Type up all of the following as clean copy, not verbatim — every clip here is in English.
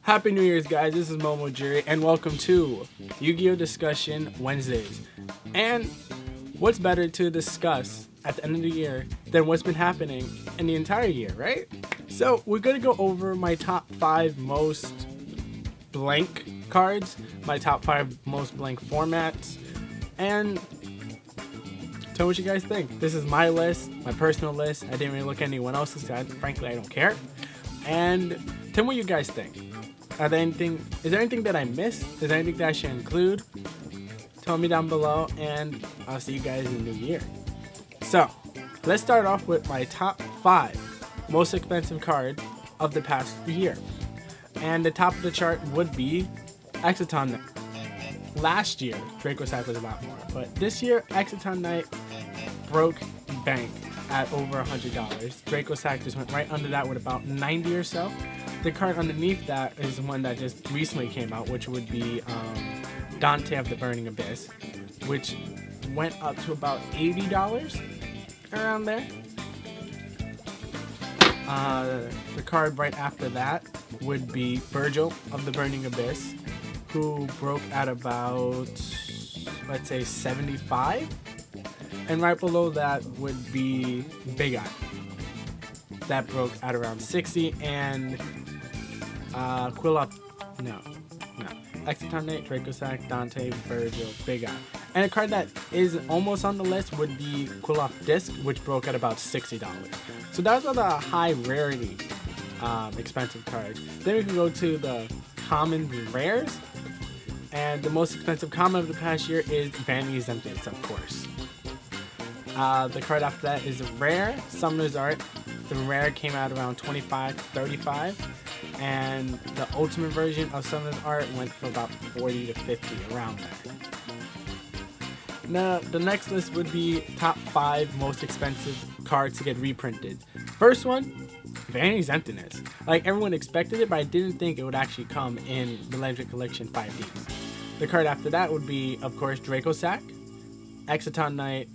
Happy New Year's, guys. This is MomoJiri, and welcome to Yugioh Discussion Wednesdays. And what's better to discuss at the end of the year than what's been happening in the entire year, right? So we're going to go over my top 5 most blank cards, my top 5 most blank formats, and tell me what you guys think. This is my list, my personal list. I didn't really look at anyone else's, frankly, I don't care. And tell me what you guys think. Is there anything that I missed? Is there anything that I should include? Tell me down below, and I'll see you guys in the new year. So, let's start off with my top 5 most expensive cards of the past year. And the top of the chart would be Exciton Knight. Last year, Draco Sack was a lot more, but this year, Exciton Knight broke bank at over $100. Draco Sack just went right under that with about 90 or so. The card underneath that is one that just recently came out, which would be Dante of the Burning Abyss, which went up to about $80 around there. The card right after that would be Virgil of the Burning Abyss, who broke at about, let's say, 75. And right below that would be Big Eye. That broke at around 60, and Exciton Knight, Draco Sack, Dante, Virgil, Big Eye. And a card that is almost on the list would be Yugioh Disc, which broke at about $60. So that was the high rarity expensive cards. Then we can go to the common rares. And the most expensive common of the past year is Vanity's Emptiness, of course. The card after that is Rare, Summoner's Art. The Rare came out around $25 to $35. And the ultimate version of Summoner's Art went for about $40 to $50, around there. Now, the next list would be top 5 most expensive cards to get reprinted. First one, Vanity's Emptiness. Like, everyone expected it, but I didn't think it would actually come in the Legendary Collection 5Ds. The card after that would be, of course, Draco Sack, Exciton Knight,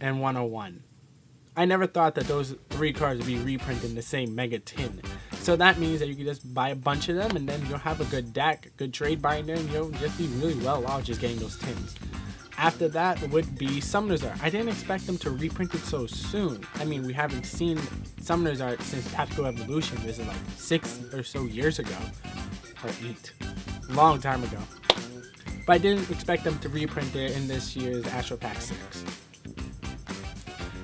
and 101. I never thought that those 3 cards would be reprinted in the same mega tin. So that means that you can just buy a bunch of them, and then you'll have a good deck, good trade binder, and you'll just be really well off just getting those tins. After that would be Summoner's Art. I didn't expect them to reprint it so soon. I mean, we haven't seen Summoner's Art since Tactical Evolution. This is like 6 or so years ago. Or 8. Long time ago. But I didn't expect them to reprint it in this year's Astro Pack 6.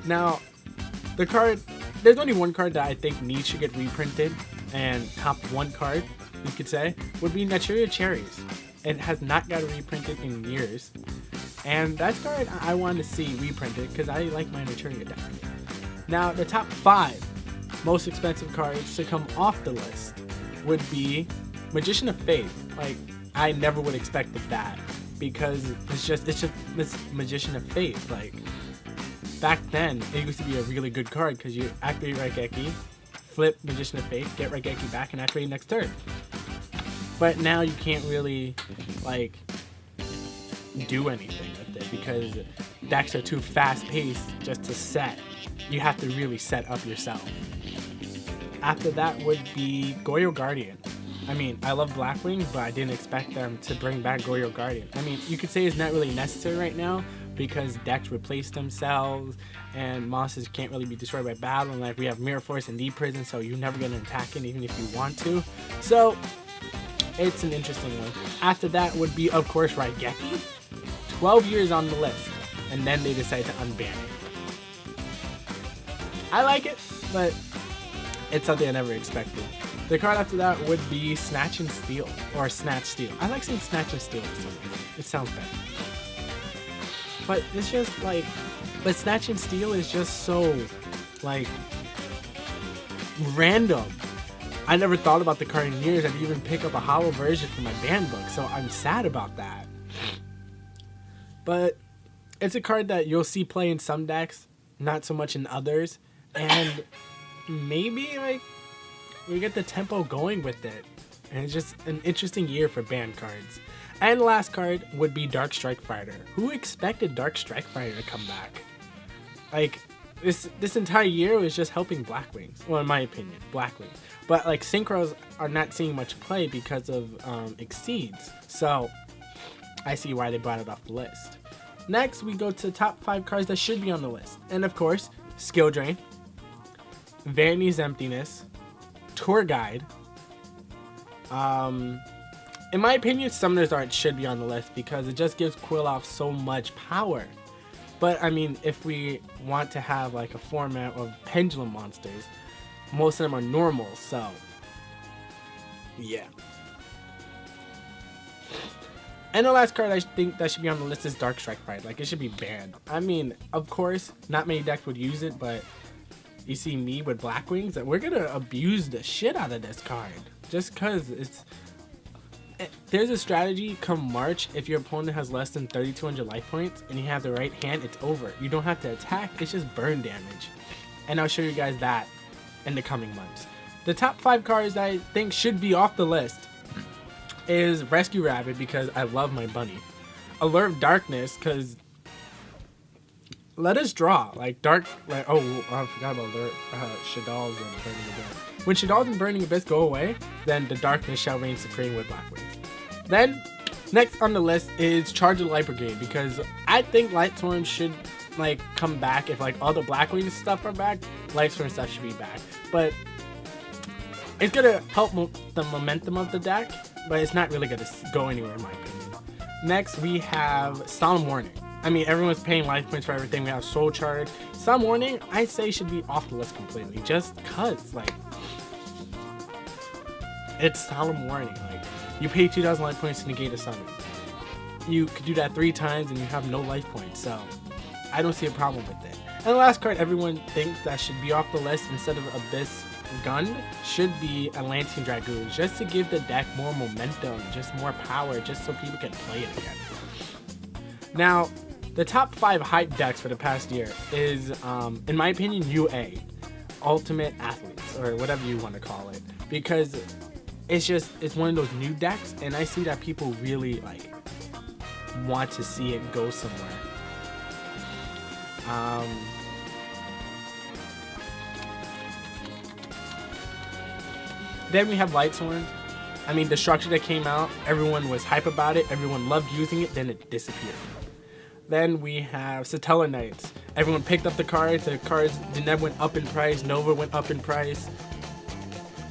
Now, the card, there's only one card that I think needs to get reprinted, and top 1 card, you could say, would be Naturia Cherries. It has not got reprinted in years. And that card I want to see reprinted because I like my Naturia deck. Now, the top 5 most expensive cards to come off the list would be Magician of Faith. Like, I never would have expected that because it's just this Magician of Faith. Like, back then, it used to be a really good card because you activate Raigeki, flip Magician of Faith, get Raigeki back, and activate next turn. But now you can't really, like, do anything with it because decks are too fast-paced just to set. You have to really set up yourself. After that would be Goyo Guardian. I mean, I love Blackwing, but I didn't expect them to bring back Goyo Guardian. I mean, you could say it's not really necessary right now because decks replace themselves and monsters can't really be destroyed by battle. And like, we have Mirror Force and Deep Prison, so you're never going to attack it even if you want to. So, it's an interesting one. After that would be, of course, Raigeki. 12 years on the list, and then they decide to unban it. I like it, but it's something I never expected. The card after that would be Snatch and Steal, or Snatch Steal. I like saying Snatch and Steal for some reason. It sounds better. But it's just like, but Snatch and Steal is just so, like, random. I never thought about the card in years. I'd even pick up a hollow version for my banned book, so I'm sad about that. But it's a card that you'll see play in some decks, not so much in others, and maybe like we get the tempo going with it. And it's just an interesting year for banned cards. And the last card would be Dark Strike Fighter. Who expected Dark Strike Fighter to come back? Like, this entire year was just helping Blackwings. Well, in my opinion, Blackwings. But like synchros are not seeing much play because of Exceeds. So I see why they brought it off the list. Next, we go to the top 5 cards that should be on the list. And of course, Skill Drain, Vanity's Emptiness, Tour Guide. In my opinion, Summoner's Art should be on the list because it just gives Quilloff so much power. But I mean, if we want to have like a format of pendulum monsters, most of them are normal, so yeah. And the last card I think that should be on the list is Dark Strike Pride. Like, it should be banned. I mean, of course, not many decks would use it, but you see me with Blackwings, and we're gonna abuse the shit out of this card. Just cause there's a strategy come March. If your opponent has less than 3,200 life points and you have the right hand, it's over. You don't have to attack, it's just burn damage. And I'll show you guys that in the coming months. The top 5 cards I think should be off the list is Rescue Rabbit because I love my bunny. Alert of Darkness because let us draw. Like dark, like oh I forgot about Alert Shadal's and Burning Abyss. When Shadal's and Burning Abyss go away, then the darkness shall reign supreme with Blackwings. Then next on the list is Charge of the Light Brigade because I think Lightstorm should like come back. If like all the Blackwings stuff are back, Lightstorm stuff should be back. But it's gonna help the momentum of the deck, but it's not really gonna go anywhere in my opinion. Next we have Solemn Warning. I mean, everyone's paying life points for everything. We have Soul Charge. Solemn Warning, I say should be off the list completely, just cause like it's Solemn Warning. Like you pay 2,000 life points to negate a summon. You could do that 3 times and you have no life points, so I don't see a problem with it. And the last card everyone thinks that should be off the list instead of Abyss Gund should be Atlantean Dragoons, just to give the deck more momentum, just more power, just so people can play it again. Now, the top 5 hype decks for the past year is, in my opinion, UA, Ultimate Athletes, or whatever you want to call it, because it's one of those new decks, and I see that people really like want to see it go somewhere. Then we have Lightsworn. I mean, the structure that came out, everyone was hype about it, everyone loved using it, then it disappeared. Then we have Satella Knights. Everyone picked up the cards Deneb went up in price, Nova went up in price,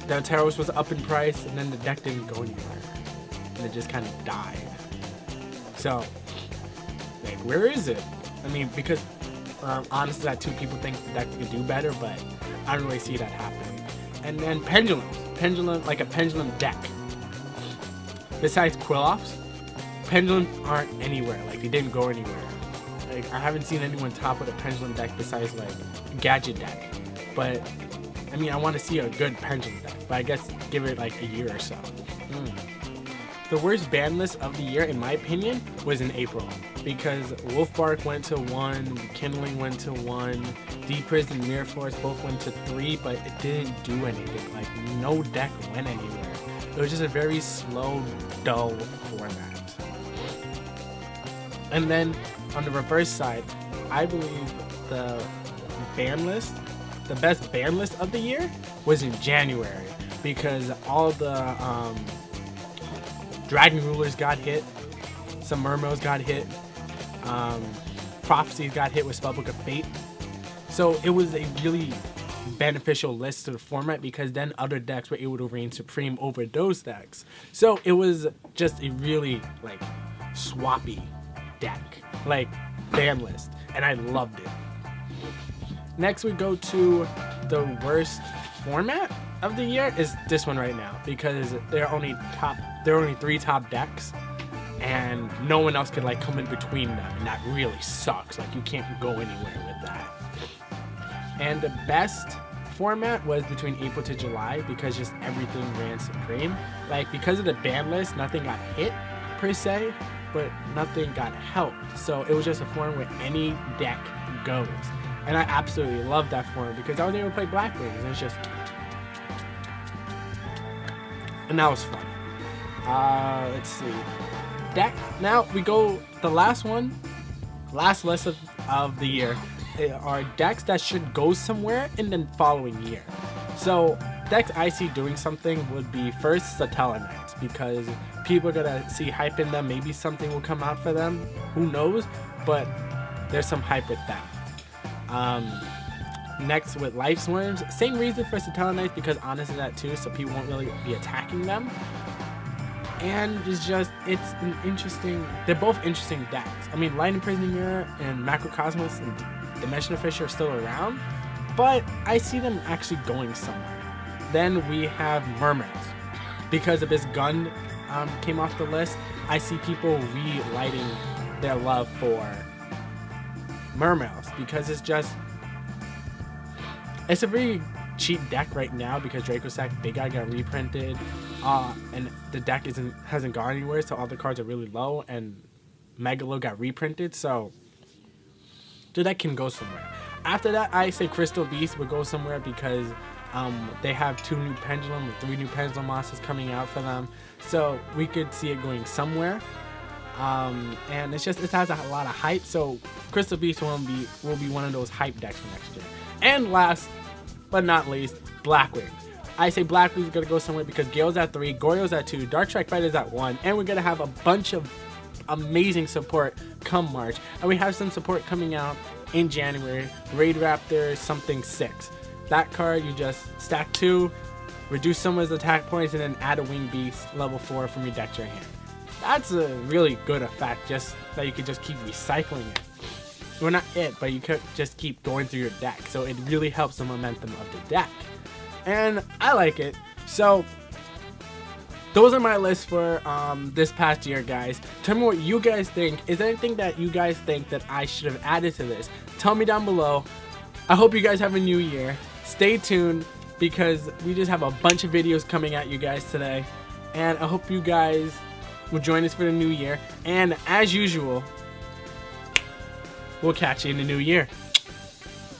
Deltaros was up in price, and then the deck didn't go anywhere. And it just kind of died. So, like, where is it? I mean, because honestly, that 2 people think the deck could do better, but I don't really see that happening. And then Pendulums. Pendulum, like a Pendulum deck. Besides Quilloffs, Pendulums aren't anywhere. Like, they didn't go anywhere. Like, I haven't seen anyone top with a Pendulum deck besides, like, Gadget deck. But, I mean, I want to see a good Pendulum deck. But I guess give it, like, a year or so. The worst ban list of the year, in my opinion, was in April. Because Wolfbark went to 1, Kindling went to 1, Deep Prison and Mirror Force both went to 3, but it didn't do anything. Like, no deck went anywhere. It was just a very slow, dull format. And then, on the reverse side, I believe the ban list, the best ban list of the year, was in January. Because all the Dragon Rulers got hit, some Murmurs got hit, Prophecies got hit with Spellbook of Fate. So it was a really beneficial list to the format because then other decks were able to reign supreme over those decks. So it was just a really like swappy deck, like ban list, and I loved it. Next we go to the worst format of the year is this one right now because there are only 3 top decks and no one else could like come in between them, and that really sucks. Like you can't go anywhere with that. And the best format was between April to July because just everything ran supreme. Like because of the ban list, nothing got hit per se, but nothing got helped. So it was just a form where any deck goes. And I absolutely love that form because I was able to play Blackwings and it's just, and that was fun. Let's see. Deck. Now we go the last list of the year are decks that should go somewhere in the following year. So decks I see doing something would be first Satella Knights, because people are gonna see hype in them. Maybe something will come out for them. Who knows? But there's some hype with that. Next with Life Swarms, same reason for Satella Knights, because honestly that too, so people won't really be attacking them. And it's an interesting, they're both interesting decks. I mean, Light Imprisoning Mirror and Macrocosmos and Dimension of Fish are still around, but I see them actually going somewhere. Then we have Mermaids. Because of this gun came off the list, I see people relighting their love for Mermaids, because it's a very cheap deck right now, because Dracosack Big Eye got reprinted, and the deck hasn't gone anywhere, so all the cards are really low, and Megalo got reprinted, so the deck can go somewhere. After that, I say Crystal Beast would go somewhere, because they have 2 new Pendulum or 3 new Pendulum monsters coming out for them, so we could see it going somewhere. And it has a lot of hype, so Crystal Beast will be one of those hype decks for next year. And last but not least, Blackwing. I say Blackwing is gonna go somewhere because Gale's at 3, Goryo's at 2, Dark Strike Fighter's at 1, and we're gonna have a bunch of amazing support come March. And we have some support coming out in January. Raid Raptor something 6. That card, you just stack 2, reduce someone's attack points, and then add a Wing Beast level 4 from your deck to your hand. That's a really good effect, just that you could just keep recycling it. Well, not it, but you could just keep going through your deck, so it really helps the momentum of the deck. And I like it. So those are my lists for this past year, guys. Tell me what you guys think. Is there anything that you guys think that I should have added to this? Tell me down below. I hope you guys have a new year. Stay tuned, because we just have a bunch of videos coming at you guys today, and I hope you guys will join us for the new year. And as usual, we'll catch you in the new year.